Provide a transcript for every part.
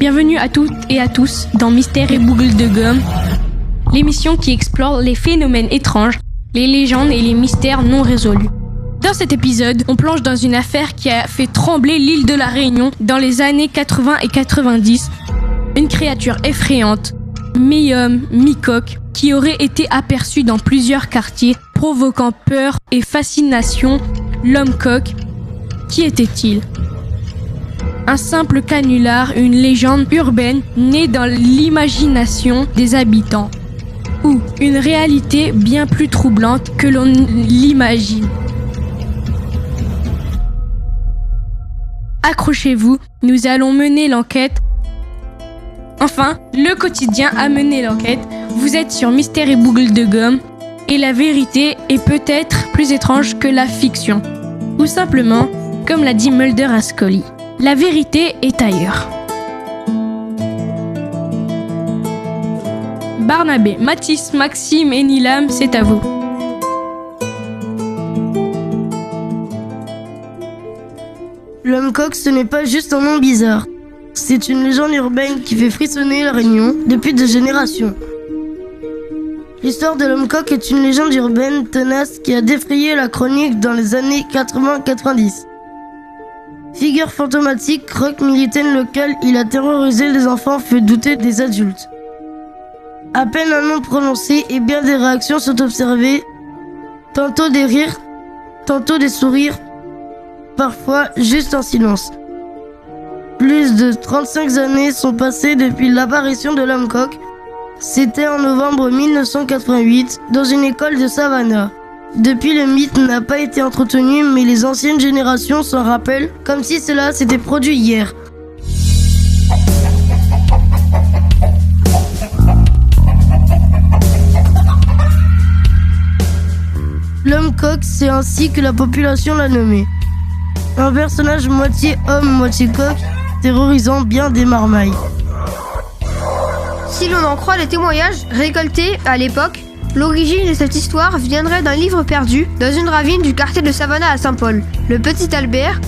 Bienvenue à toutes et à tous dans Mystère et Boucle de Gomme, l'émission qui explore les phénomènes étranges, les légendes et les mystères non résolus. Dans cet épisode, on plonge dans une affaire qui a fait trembler l'île de la Réunion dans les années 80 et 90. Une créature effrayante, mi-homme, mi-coq, qui aurait été aperçue dans plusieurs quartiers, provoquant peur et fascination. L'homme-coq, qui était-il ? Un simple canular, une légende urbaine née dans l'imagination des habitants, ou une réalité bien plus troublante que l'on l'imagine. Accrochez-vous, nous allons mener l'enquête. Enfin, le quotidien a mené l'enquête. Vous êtes sur Mystère et Boucle de Gomme, et la vérité est peut-être plus étrange que la fiction. Ou simplement, comme l'a dit Mulder à Scully, la vérité est ailleurs. Barnabé, Mathis, Maxime et Nilam, c'est à vous. L'homme-coq, ce n'est pas juste un nom bizarre. C'est une légende urbaine qui fait frissonner la Réunion depuis des générations. L'histoire de l'homme-coq est une légende urbaine tenace qui a défrayé la chronique dans les années 80-90. Figure fantomatique, rock militaine local, il a terrorisé les enfants, fait douter des adultes. À peine un nom prononcé et bien des réactions sont observées, tantôt des rires, tantôt des sourires, parfois juste un silence. Plus de 35 années sont passées depuis l'apparition de l'homme-coq. C'était en novembre 1988 dans une école de Savannah. Depuis, le mythe n'a pas été entretenu, mais les anciennes générations s'en rappellent comme si cela s'était produit hier. L'homme-coq, c'est ainsi que la population l'a nommé. Un personnage moitié homme, moitié coq, terrorisant bien des marmailles. Si l'on en croit les témoignages récoltés à l'époque, l'origine de cette histoire viendrait d'un livre perdu dans une ravine du quartier de Savannah à Saint-Paul, le Petit Albert.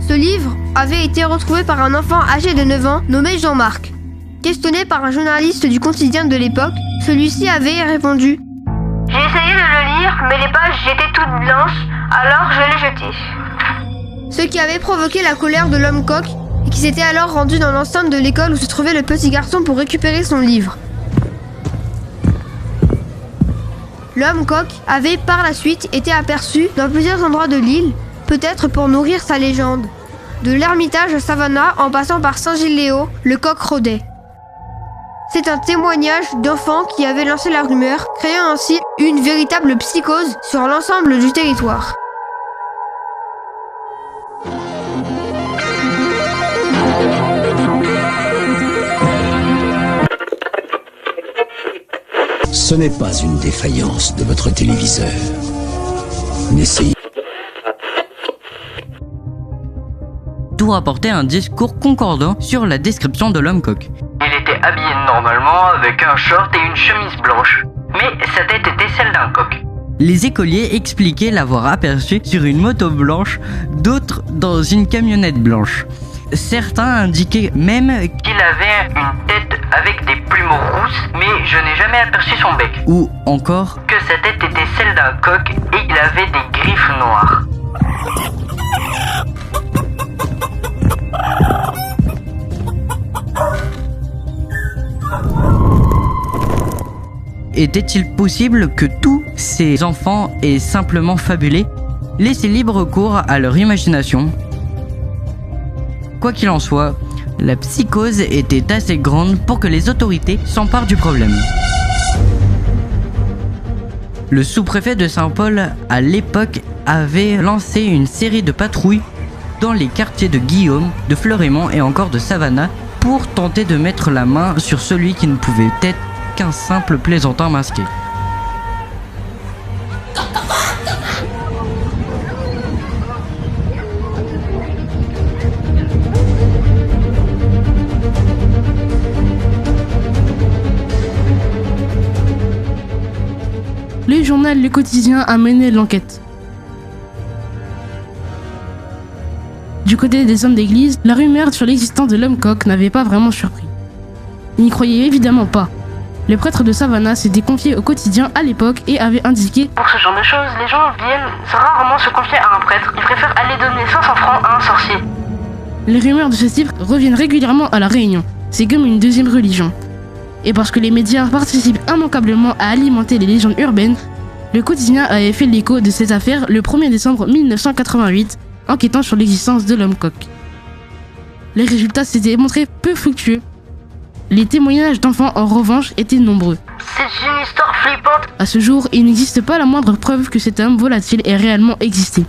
Ce livre avait été retrouvé par un enfant âgé de 9 ans nommé Jean-Marc. Questionné par un journaliste du quotidien de l'époque, celui-ci avait répondu « J'ai essayé de le lire, mais les pages étaient toutes blanches, alors je l'ai jeté. » Ce qui avait provoqué la colère de l'homme-coq et qui s'était alors rendu dans l'enceinte de l'école où se trouvait le petit garçon pour récupérer son livre. L'homme-coq avait par la suite été aperçu dans plusieurs endroits de l'île, peut-être pour nourrir sa légende. De l'Ermitage à Savannah en passant par Saint-Gilles-Léo, le coq rôdait. C'est un témoignage d'enfants qui avait lancé la rumeur, créant ainsi une véritable psychose sur l'ensemble du territoire. Ce n'est pas une défaillance de votre téléviseur. N'essayez tout rapportait un discours concordant sur la description de l'homme-coq. Il était habillé normalement avec un short et une chemise blanche, mais sa tête était celle d'un coq. Les écoliers expliquaient l'avoir aperçu sur une moto blanche, d'autres dans une camionnette blanche. Certains indiquaient même qu'il avait une tête avec des plumes rousses, mais je n'ai jamais aperçu son bec. Ou encore que sa tête était celle d'un coq et il avait des griffes noires. était-il possible que tous ces enfants aient simplement fabulé, laissé libre cours à leur imagination ? Quoi qu'il en soit, la psychose était assez grande pour que les autorités s'emparent du problème. Le sous-préfet de Saint-Paul, à l'époque, avait lancé une série de patrouilles dans les quartiers de Guillaume, de Fleurémont et encore de Savannah pour tenter de mettre la main sur celui qui ne pouvait être qu'un simple plaisantin masqué. Le journal Le Quotidien a mené l'enquête. Du côté des hommes d'église, la rumeur sur l'existence de l'homme coq n'avait pas vraiment surpris. Ils n'y croyaient évidemment pas. Le prêtre de Savannah s'était confié au quotidien à l'époque et avait indiqué: Pour ce genre de choses, les gens viennent rarement se confier à un prêtre. Ils préfèrent aller donner 500 francs à un sorcier. Les rumeurs de ce type reviennent régulièrement à La Réunion. C'est comme une deuxième religion. Et parce que les médias participent immanquablement à alimenter les légendes urbaines, le quotidien avait fait l'écho de cette affaire le 1er décembre 1988, enquêtant sur l'existence de l'homme coq. Les résultats s'étaient montrés peu fructueux. Les témoignages d'enfants, en revanche, étaient nombreux. C'est une histoire flippante. À ce jour, il n'existe pas la moindre preuve que cet homme volatile ait réellement existé.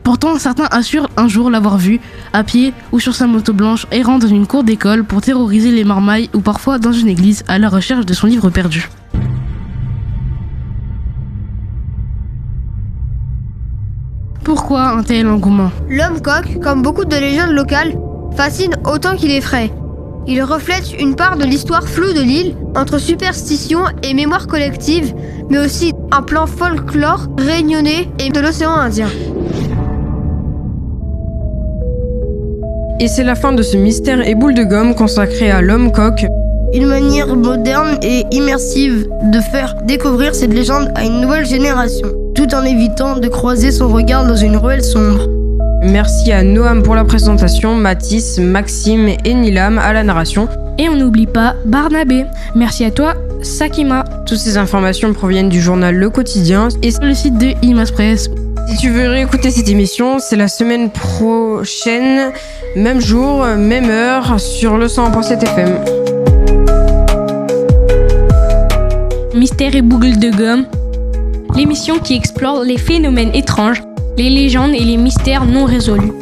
Pourtant, certains assurent un jour l'avoir vu, à pied ou sur sa moto blanche, errant dans une cour d'école pour terroriser les marmailles ou parfois dans une église à la recherche de son livre perdu. Pourquoi un tel engouement ? L'homme coq, comme beaucoup de légendes locales, fascine autant qu'il effraie. Il reflète une part de l'histoire floue de l'île, entre superstition et mémoire collective, mais aussi un plan folklore réunionnais et de l'océan Indien. Et c'est la fin de ce mystère et boule de gomme consacré à l'homme coq. Une manière moderne et immersive de faire découvrir cette légende à une nouvelle génération, tout en évitant de croiser son regard dans une ruelle sombre. Merci à Noam pour la présentation, Mathis, Maxime et Nilam à la narration. Et on n'oublie pas Barnabé. Merci à toi, Sakima. Toutes ces informations proviennent du journal Le Quotidien Et sur le site de Image Presse. Si tu veux réécouter cette émission, c'est la semaine prochaine, même jour, même heure, sur le 100.7 FM. Mystère et boucle de gomme, l'émission qui explore les phénomènes étranges, les légendes et les mystères non résolus.